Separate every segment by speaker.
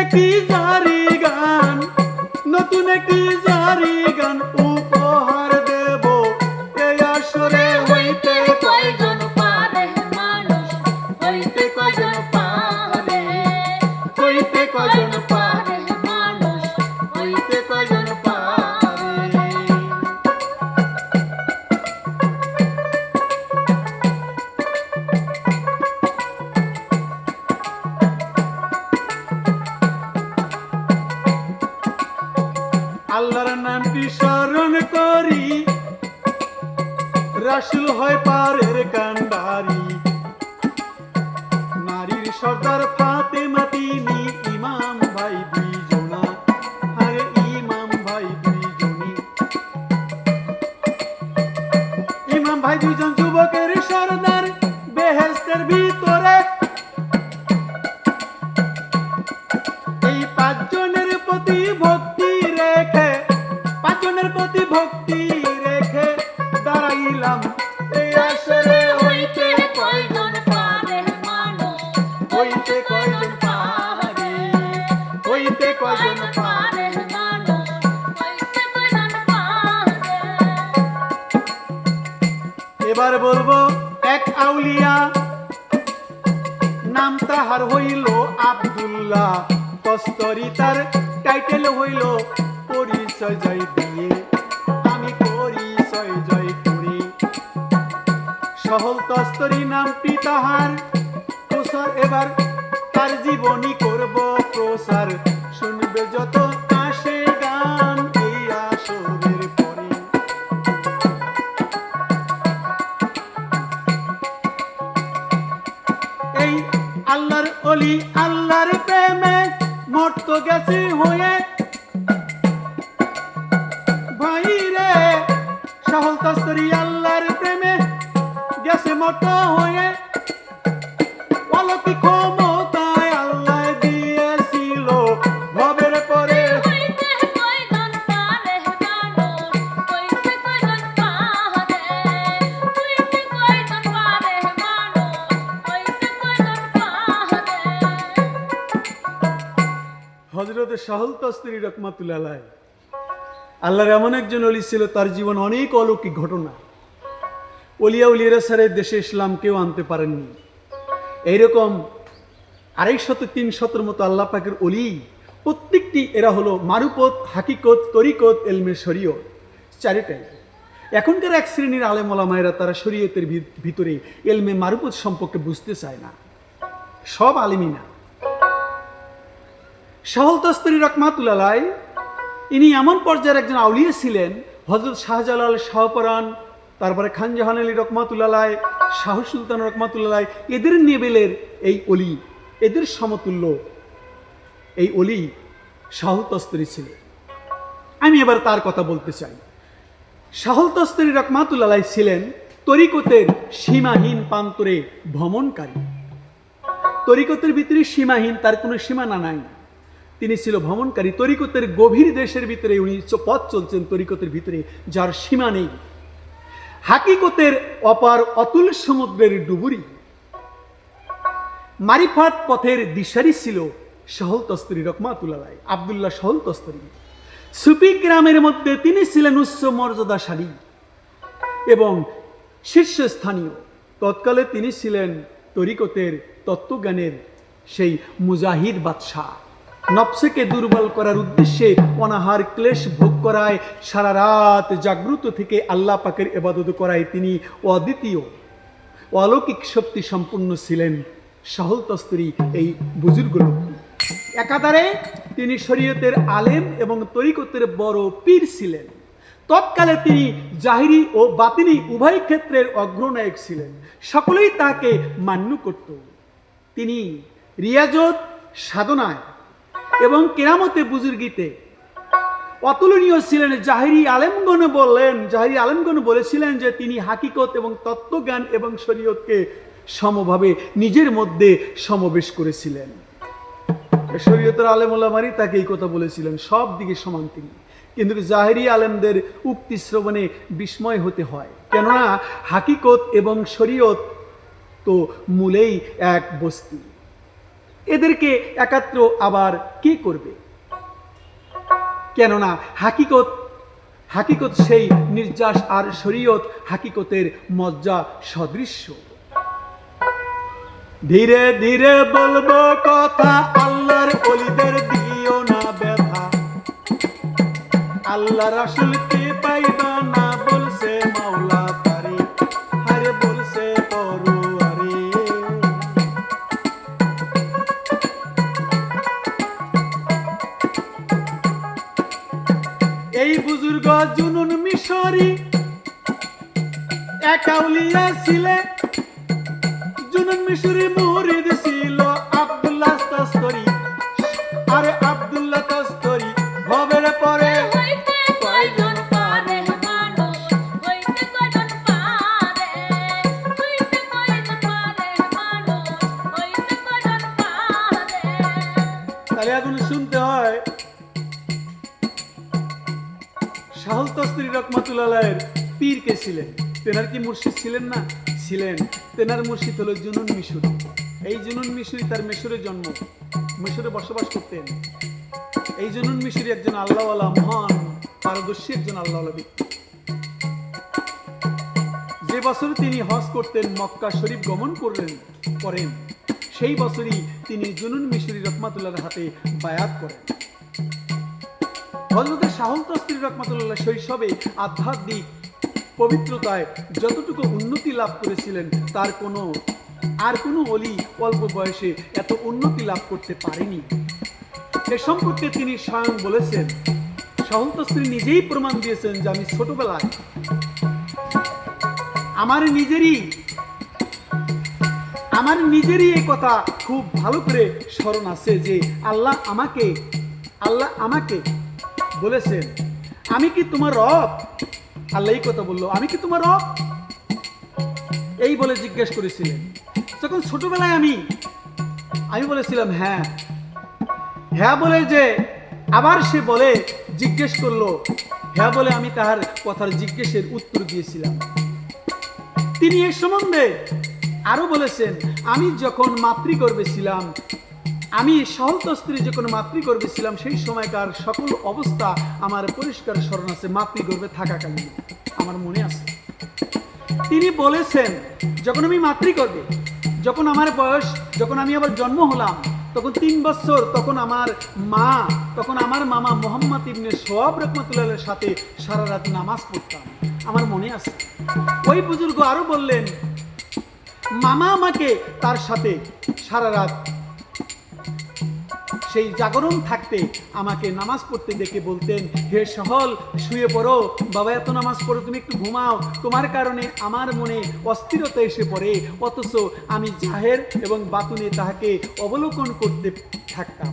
Speaker 1: একটি জারি গান, নতুন একটি জারি গান উপহার দেব এই আসরে। হইতে কয়জন পারে মানুষ, হইতে কয়জন পারে, হইতে কয়জন পারে মানুষ, হইতে কয়জন পারে। আল্লাহর নামটি স্মরণ করি, রাসূল হয় পারের কান্ডারি। নারীর সর্দার ফাতেমা তিনি, ইমাম ভাই দুইজনা, আরে ইমাম ভাই দুইজনই। ইমাম ভাই দুইজন যুবকের সর্দার বেহেশতের ভিতরে। এই পাঁচজনের প্রতি ভক্তি রেখে, পাঁচজনের প্রতি ভক্তি রেখে দাঁড়াইলাম এই আসরে। হইতে কয়জন পারে মানুষ, হইতে কয়জন পারে, হইতে কয়জন পারে মানুষ, হইতে কয়জন পারে। এবার বলবো এক আউলিয়া, নাম তাহার হইল আব্দুল্লাহ তস্তরি, তার টাইটেল হইল পরিচয় জয় দিয়ে আমি পরিচয় জয় করি। সহল তস্তরি নামটি তাহার প্রসার, এবার তার জীবনী করব প্রসার। শুনবে যত আসে গান এই আসরের পরে। এই আল্লাহর ওলি আল্লাহর প্রেমে মরত গেছে হয়ে, ভাই রে সহল তস্তরি আল্লাহর প্রেমে গেছে মরত হয়ে। অলৌকিক ক্ষমতায় আল্লাহ দিয়েছিল ভবের পরে।
Speaker 2: হইতে কয়জন পারে মানুষ, হইতে কয়জন পারে, হইতে কয়জন পারে মানুষ, হইতে কয়জন পারে।
Speaker 1: হযরত সহল তস্তরি রহমাতুল্লাহ আলাইহি, আল্লাহর এমন একজন ওলি ছিল, তার জীবন অনেক অলৌকিক ঘটনা। ওলিয়া উলিয়ারা সারা দেশে ইসলাম কেউ আনতে পারেননি। এইরকম 250-300 মতো আল্লাহ পাকের ওলি, প্রত্যেকটি এরা হলো মারুপত, হাকিকত, তরিকত, এলমে শরীয়ত, চারিটাই। এখনকার এক শ্রেণীর আলেম ওলামায়েরা তারা শরীয়তের ভিতরে এলমে মারুপত সম্পর্কে বুঝতে চায় না, সব আলেমই না। সহল তস্তরি রহমাতুল্লাহ আলাইহি ইনি এমন পর্যায়ের একজন আউলিয়া ছিলেন, হযরত শাহজালাল, শাহপরান, তারপরে খান জাহান আলী রহমাতুল্লাহ আলাইহি, শাহ সুলতান রহমাতুল্লাহ আলাইহি, এদের লেভেলের এই অলি, এদের সমতুল্য এই অলি সহল তস্তরি ছিল। আমি এবার তার কথা বলতে চাই। সহল তস্তরি রহমাতুল্লাহ আলাইহি ছিলেন তরিকতের সীমাহীন প্রান্তরে ভ্রমণকারী। তরিকতের ভিতরে সীমাহীন, তার কোনো সীমানা নাই। তিনি ছিল ভ্রমণকারী, তরিকতের গভীর দেশের ভিতরে উনি পথ চলছেন, তরিকতের ভিতরে যার সীমা নেই। হাকিকতের অপার অতুল সমুদ্রের ডুবুরি, মারিফাত পথের দিশারি ছিল সহল তস্তরি রহমাতুল্লাহ আলাইহি, আব্দুল্লাহ সহল তস্তরি। সুফি গ্রামের মধ্যে তিনি ছিলেন উচ্চ মর্যাদাশালী এবং শীর্ষস্থানীয়। তৎকালে তিনি ছিলেন তরিকতের তত্ত্বজ্ঞানের সেই মুজাহিদ বাদশাহ। নফসকে দুর্বল করার উদ্দেশ্যে অনাহার ক্লেশ ভোগ করায়, সারা রাত জাগ্রত থেকে আল্লাহ পাকের ইবাদত করায় তিনি অদ্বিতীয় অলৌকিক শক্তি সম্পন্ন ছিলেন সহল তস্তরি এই বুজুর্গ লোক। একাধারে তিনি শরীয়তের আলেম এবং তরিকতের বড় পীর ছিলেন। তৎকালে তিনি জাহিরি ও বাতিনি উভয় ক্ষেত্রের অগ্রনায়ক ছিলেন, সকলেই তাকে মান্য করত। তিনি রিয়াজত সাধনায় এবং কেরামতে বুজুর্গিতে অতুলনীয় ছিলেন। জাহিরি আলেমগণ বলেছিলেন যে তিনি হাকিকত এবং তত্ত্বজ্ঞান এবং শরীয়তকে সমভাবে নিজের মধ্যে সমাবেশ করেছিলেন। শরীয়তের আলেম ওলামারই তাকে এই কথা বলেছিলেন, সব দিকে সমান তিনি। কিন্তু জাহিরি আলেমদের উক্তি শ্রবণে বিস্ময় হতে হয়, কেননা হাকিকত এবং শরীয়ত তো মূলেই এক বস্তু। এদেরকে একাত্র আবার কে করবে? কেননা হাকিকত সেই নির্যাস, আর শরীয়ত হাকিকতের মজ্জা সদৃশ্য। ধীরে ধীরে বলবো কথা, আল্লাহর ওলিদের দিও না ব্যথা। আল্লাহ রাসূলকে পাইবা না বলছে মাওলা তারে, হারে বলছে পরোয়ারে। এই বুজুর্গ জুনুন মিশরি এক আউলিয়া ছিলেন। জুনুন মিশরি মুরিদ ছিল আব্দুল্লাহ তস্তরি, আরে আব্দুল্লাহ তস্তরি ভবের পরে
Speaker 2: হইতে কয়জন পারে মানুষ, হইতে কয়জন পারে, হইতে কয়জন পারে মানুষ, হইতে কয়জন পারে।
Speaker 1: তাহলে এখন শুনতে হয় শাহুল তস্তরি রহমাতুল্লাহ আলাইহির পীর কে ছিলেন? তেনার কি মুর্শিদ ছিলেন না? ছিলেন। তেনার মুর্শিদ হলো জুনুন মিশরি। এই জুনুন মিশরি, তার মিশরে জন্ম, মিশরে বসবাস করতেন। এই জুনুন মিশরি একজন আল্লাহওয়ালা, মহান পারদর্শী একজন আল্লাহওয়ালা ব্যক্তি। যে বছর তিনি হজ করতেন, মক্কা শরীফ গমন করেন, সেই বছরই তিনি জুনুন মিশরি রহমাতুল্লাহর হাতে বায়াত করেন। হযরত শাহুল তস্তরি রহমাতুল্লাহ শৈশবে আধ্যাত্মিক পবিত্রতায় যতটুকু উন্নতি লাভ করেছিলেন, তার আর কোনো ওলি অল্প বয়সে এত উন্নতি লাভ করতে পারেনি। এ সম্পর্কে তিনি স্বয়ং বলেছেন, শাহুল তস্তরি নিজেই প্রমাণ দিয়েছেন যে আমি ছোটবেলায় আমার নিজেরই এই কথা খুব ভালো করে স্মরণ আছে যে আল্লাহ আমাকে বলেছেন, আমি কি তোমার রব? আল্লাহ এই কথা বললো, আমি কি তোমার রব? এই বলে জিজ্ঞেস করেছিলেন। যখন ছোটবেলায় আমি বলেছিলাম হ্যাঁ। হ্যাঁ বলে যে আবার সে বলে জিজ্ঞেস করলো, হ্যাঁ বলে আমি তাহার কথার জিজ্ঞেসের উত্তর দিয়েছিলাম। তিনি এর সম্বন্ধে আরো বলেছেন, আমি যখন মাতৃগর্ভে ছিলাম, আমি শাহুল তস্তরি যখন মাতৃগর্ভে ছিলাম, সেই সময়কার সকল অবস্থা আমার পরিষ্কার স্মরণ আছে। মাতৃগর্ভে থাকাকালীন আমার মনে আছে। তিনি বলেছেন, যখন আমি মাতৃগর্ভে, যখন আমার বয়স, যখন আমি আবার জন্ম হলাম, তখন 3 বছর, তখন আমার মামা মোহাম্মদ ইবনে সোহাব রহমাতুল্লাহর সাথে সারা রাত নামাজ পড়তাম, আমার মনে আছে। ওই বুজুর্গ আরো বললেন, মামা আমাকে তার সাথে সারা রাত সেই জাগরণ থাকতে আমাকে নামাজ পড়তে দেখে বলতেন, হে সহল শুয়ে পড়ো, বাবা এত নামাজ পড়ো, তুমি একটু ঘুমাও, তোমার কারণে আমার মনে অস্থিরতা এসে পড়ে। অথচ আমি জাহের এবং বাতুনে তাহাকে অবলোকন করতে থাকতাম।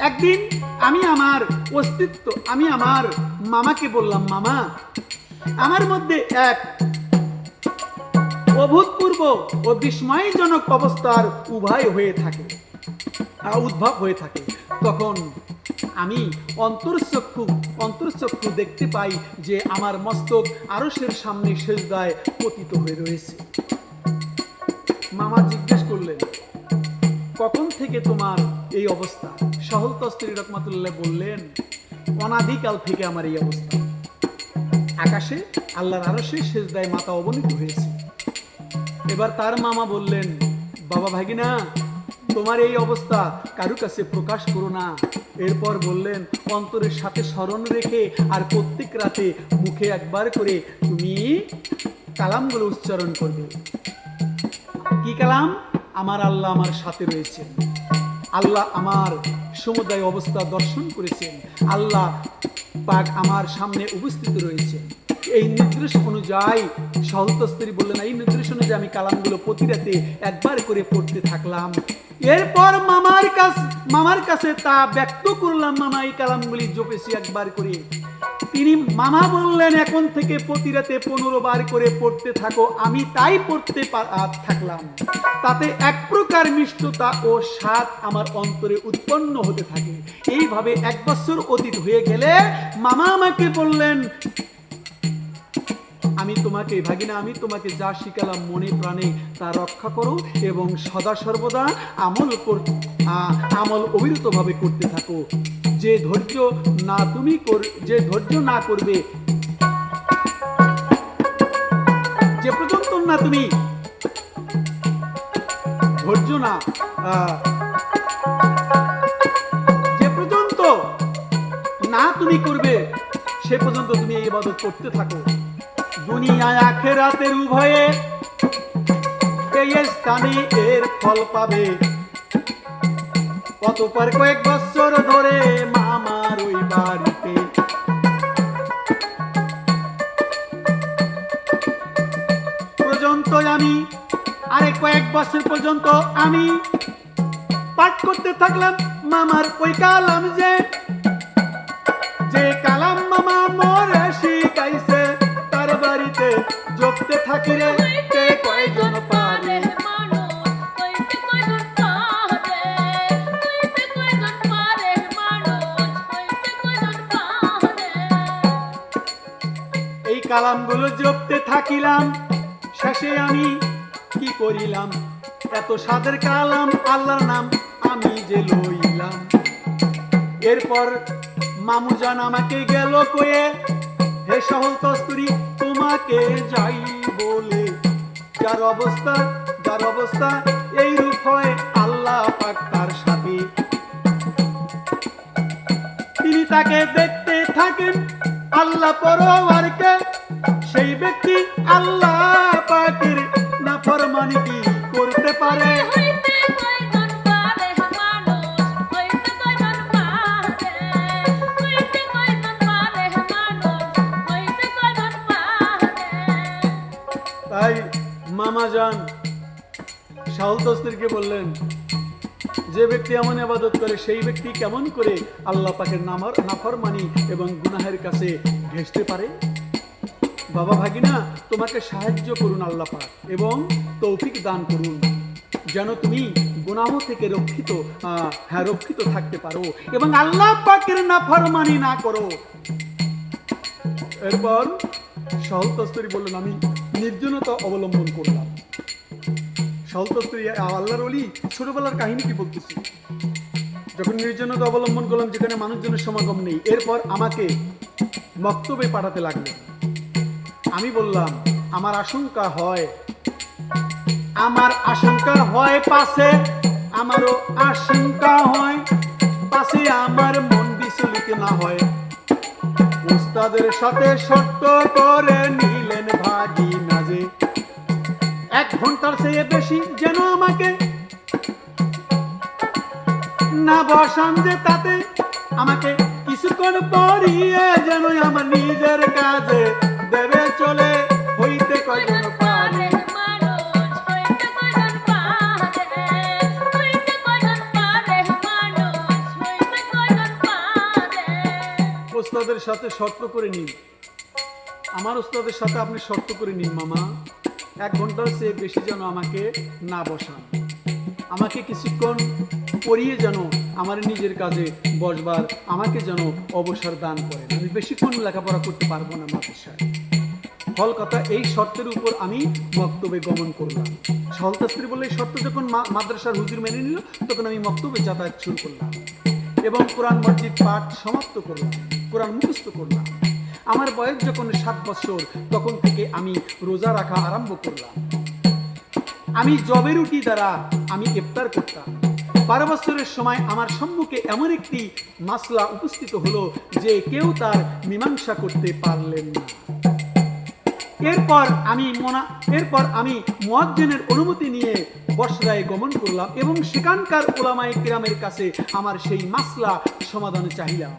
Speaker 1: একদিন আমি আমার মামাকে বললাম, মামা, আমার মধ্যে এক অভূতপূর্ব ও বিস্ময়জনক অবস্থার উদ্ভব হয়ে থাকে। তখন আমি অন্তরচক্ষু দেখতে পাই যে আমার মস্তক আরশের সামনে সেজদায় পতিত হয়ে রয়েছে। মামা জিজ্ঞেস করলেন, কখন থেকে তোমার এই অবস্থা? শাহুল তস্তরি রহমাতুল্লাহ বললেন, অনাদিকাল থেকে আমার এই অবস্থা। আকাশে আল্লাহর আরশে সেজদায় মাথা অবনীত হয়েছে। এবার তার মামা বললেন, বাবা ভাগিনা, তোমার এই অবস্থা কারু কাছে প্রকাশ করো না। এরপর বললেন, অন্তরের সাথে স্মরণ রেখে আর প্রত্যেক রাতে মুখে একবার করে তুমি কালামগুলো উচ্চারণ করবে। কি কালাম? আমার আল্লাহ আমার সাথে রয়েছেন, আল্লাহ আমার সমুদায় অবস্থা দর্শন করেছেন, আল্লাহ পাক আমার সামনে উপস্থিত রয়েছে। এই নির্দেশ অনুযায়ী শাহুল তস্তরি বললেন, এই নির্দেশ অনুযায়ী আমি কালামগুলো প্রতি রাতে একবার করে পড়তে থাকলাম। এরপর মামার কাছে তা ব্যক্ত করলাম, মামা এই কালামগুলি জপেছি একবার করে। মামা বললেন, এখন থেকে প্রতি রাতে 15 বার করে পড়তে থাকো। আমি তাই পড়তে থাকলাম। তাতে এক প্রকার মিষ্টতা ও স্বাদ আমার অন্তরে উৎপন্ন হতে থাকে। এইভাবে 1 বছর অতীত হয়ে গেলে মামা আমাকে বললেন, আমি তোমাকে ভাগিনা, আমি তোমাকে যা শিখালাম মনে প্রাণে তা রক্ষা করো এবং সদা সর্বদা আমল অবিরতভাবে করতে থাকো। যে ধৈর্য না করবে, যে পর্যন্ত না তুমি ধৈর্য না যে পর্যন্ত না তুমি করবে সে পর্যন্ত তুমি এই ইবাদত করতে থাকো। দুনিয়ায় আখিরাতের উভয়ে এই স্থানে এর ফল পাবে। অতঃপর কয়েক বছর ধরে মামার ওই বাড়িতে পর্যন্ত আমি কয়েক বছর পর্যন্ত আমি পাঠ করতে থাকলাম মামার ওই কালাম, যে কালাম মামা মোরে শিখাইছে তার বাড়িতে জপতে থাকি রে। কে কয়জন পারে এই কালামগুলো জপতে থাকিলাম। শেষে আমি কি করিলাম, এত সাদের কালাম আল্লাহর নাম আমি যে লইলাম। এরপর মামুজান আমাকে গেল কয়ে, হে সহল তস্তুরি তোমাকে যাই বলে, যার অবস্থা এই রূপ হয় আল্লাহ পাক তার সাথে। তিনি তাকে দেখতে থাকেন আল্লাহ পরওয়ারকে, সেই ব্যক্তি আল্লাহ পাকের নাফরমানি কি করতে পারে? তাই মামাজান শাহুল তস্তিরকে বললেন, যে ব্যক্তি এমন ইবাদত করে সেই ব্যক্তি কেমন করে আল্লাহ পাকের নাফরমানি এবং গুনাহের কাছে ঘেঁষতে পারে? বাবা ভাগিনা, তোমাকে সাহায্য করুন আল্লাহ পাক এবং তৌফিক দান করুন, যেন তুমি গুনাহ থেকে রক্ষিত থাকতে পারো এবং আল্লাহ পাকের নাফরমানি না করো। এরপর শাহুল তস্তির বললেন, আমি নির্জনতা অবলম্বন করলাম। শাহুল তস্তির আল্লাহর ওলি ছোটবেলার কাহিনী কি বলতেছি। যখন নির্জনতা অবলম্বন করলাম, যেখানে মানুষজনের সমাগম নেই, এরপর আমাকে মক্তবে পাঠাতে লাগলেন। আমি বললাম, আমার আশঙ্কা হয় পাশে, আমারও আশঙ্কা হয় পাশে আমার মন বিচলিত না হয়। উস্তাদের সাথে শর্ত করে নিলেন ভাগিনা যে 1 ঘন্টার চেয়ে বেশি যেন আমাকে না বসান, যে তাতে আমাকে কিছুক্ষণ পরিয়ে যেন আমার নিজের কাজে দেবে চলে। হইতে কয়জন পারে ওস্তাদের সাথে শর্ত করে নিন, আমার ওস্তাদের সাথে আপনি শর্ত করে নিন মামা, 1 ঘন্টার চেয়ে বেশি যেন আমাকে না বসান, আমাকে কিছুক্ষণ পড়িয়ে যেন আমার নিজের কাজে বসবার আমাকে যেন অবসর দান করেন। আমি বেশিক্ষণ লেখাপড়া করতে পারবো না মাদ্রাসায়। ফল কথা, এই শর্তের উপর আমি মক্তবে গমন করলাম। শাহুল তস্তির বলে, এই শর্ত যখন মাদ্রাসার হুজুর মেনে নিল, তখন আমি মক্তবে যাতায়াত শুরু করলাম এবং কোরআন মসজিদ পাঠ সমাপ্ত করলাম, কোরআন মুখস্থ করলাম। আমার বয়স যখন 7 বছর, তখন থেকে আমি রোজা রাখা আরম্ভ করলাম। আমি জবের রুটি দ্বারা আমি ইফতার করতাম। 12 বছরের সময় আমার সম্মুখে এমন একটি মাসলা উপস্থিত হলো যে কেউ তার মীমাংসা করতে পারলেন না। এরপর আমি মুয়াজ্জিনের অনুমতি নিয়ে বসরায় গমন করলাম এবং সেখানকার উলামায়ে কিরামের কাছে আমার সেই মাসলা সমাধান চাইলাম।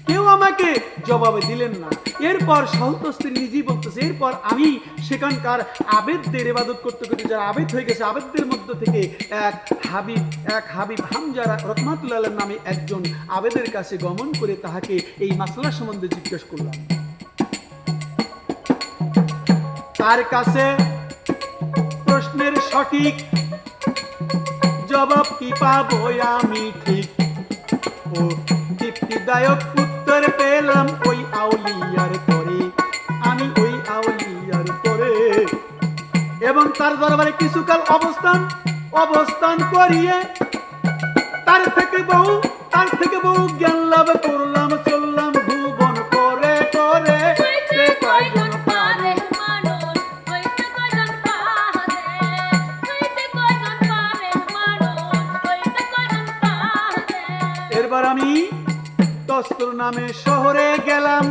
Speaker 1: কেউ আমাকে জবাব দিলেন না। এরপর শাহুল তস্তির নিজেই বলতেছে, এরপর আমি সেখানকার আবেদদের ইবাদত করতে করতে যারা আবেদ হয়ে গেছে, আবেদদের মধ্য থেকে এক হাবিব হামজা রহমাতুল্লাহ আলাইহি নামে একজন আবেদের কাছে গমন করে তাহাকে এই মাসলা সম্বন্ধে জিজ্ঞেস করলাম। তার কাছে প্রশ্নের সঠিক জবাব কি পাবো আমি ঠিক ও তৃপ্তিদায়ক উত্তর পেলাম ওই আউলিয়ার পরে। আমি ওই আউলিয়া এবং তার দরবারে কিছুকাল অবস্থান করিয়ে তার থেকে বহু জ্ঞান লাভ করলাম, চললাম ভুবন করে করে।
Speaker 2: হইতে কয়জন পারে মানুষ, হইতে কয়জন পারে, হইতে কয়জন পারে মানুষ, হইতে কয়জন পারে।
Speaker 1: এরবার আমি তস্তর নামে শহরে গেলাম।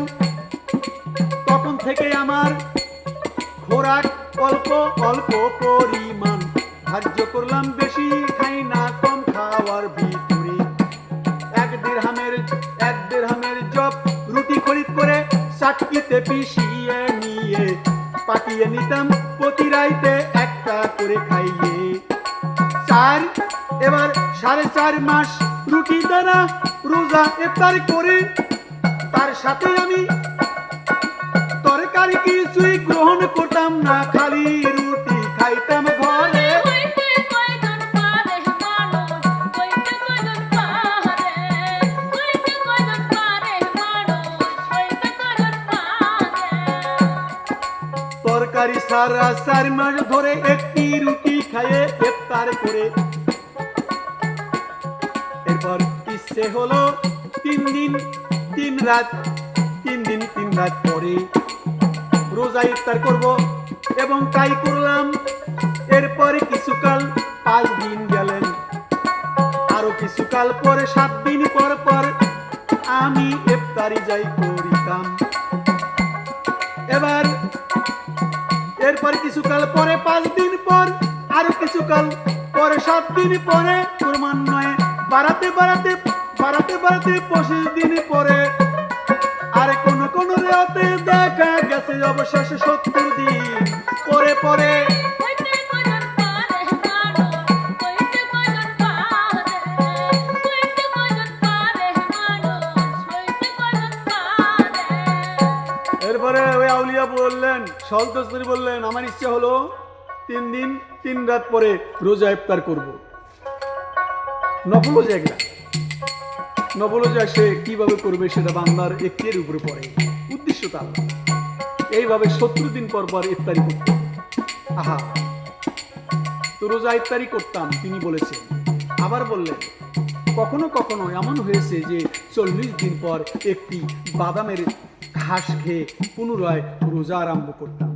Speaker 1: তখন থেকে আমার খোরাক অল্প অল্প পরিমাণ ধার্য করলাম, বেশি খাই না, কম খাওয়ার ভিতরে। এক দেড়হামের জব রুটি খরিদ করে চাটকিতে পিষিয়ে নিয়ে পাকিয়ে নিতাম, প্রতি রাইতে একটা করে খাইয়ে। এবার 4.5 মাস রুটি দ্বারা রোজা ইফতার করে, তার সাথে আমি তরকারি কিছুই গ্রহণ করতাম না, খালি রুটি খাইতাম ঘরে।
Speaker 2: হইতে কয়জন পারে মানুষ, হইতে কয়জন পারে, হইতে কয়জন পারে মানুষ, হইতে কয়জন পারে।
Speaker 1: তরকারি সারা 4 মাস ধরে একটি রুটি খাইয়ে ইফতার করে। এরপর ইচ্ছে হলো 3 দিন 3 রাত পরে রোজা ইফতার করব, এবং তাই করলাম। এরপরে কিছুকাল 5 দিন গেলেন, আরো কিছুকাল পরে 7 দিন পর পর আমি ইফতারি যাই করিতাম। এরপর কিছুকাল পরে 5 দিন পর, আরো কিছুকাল পরে 7 দিন পরে, ক্রমান্বয়ে বাড়াতে 25 দিন পরে, আর কোন রেওয়াতে দেখা গেছে অবশেষে 70 দিন পরে পরে।
Speaker 2: হইতে কয়জন পারে মানুষ, হইতে কয়জন পারে, হইতে কয়জন পারে মানুষ, হইতে কয়জন পারে।
Speaker 1: এরপরে ওই আউলিয়া বললেন, শাহুল তস্তরি বললেন, আমার ইচ্ছা হলো 3 দিন 3 রাত পরে রোজা ইফতার করব। নফল রোজা সে কিভাবে করবে সেটা বান্দার এখতিয়ারের উপরে পড়ে, উদ্দেশ্য তার। এইভাবে 70 দিন পর পর ইফতারি করত। আহা, তো রোজা ইফতারি করতাম তিনি বলেছেন। আবার বললেন, কখনো কখনো এমন হয়েছে যে 40 দিন পর একটি বাদামের ঘাস খেয়ে পুনরায় রোজা আরম্ভ করতাম।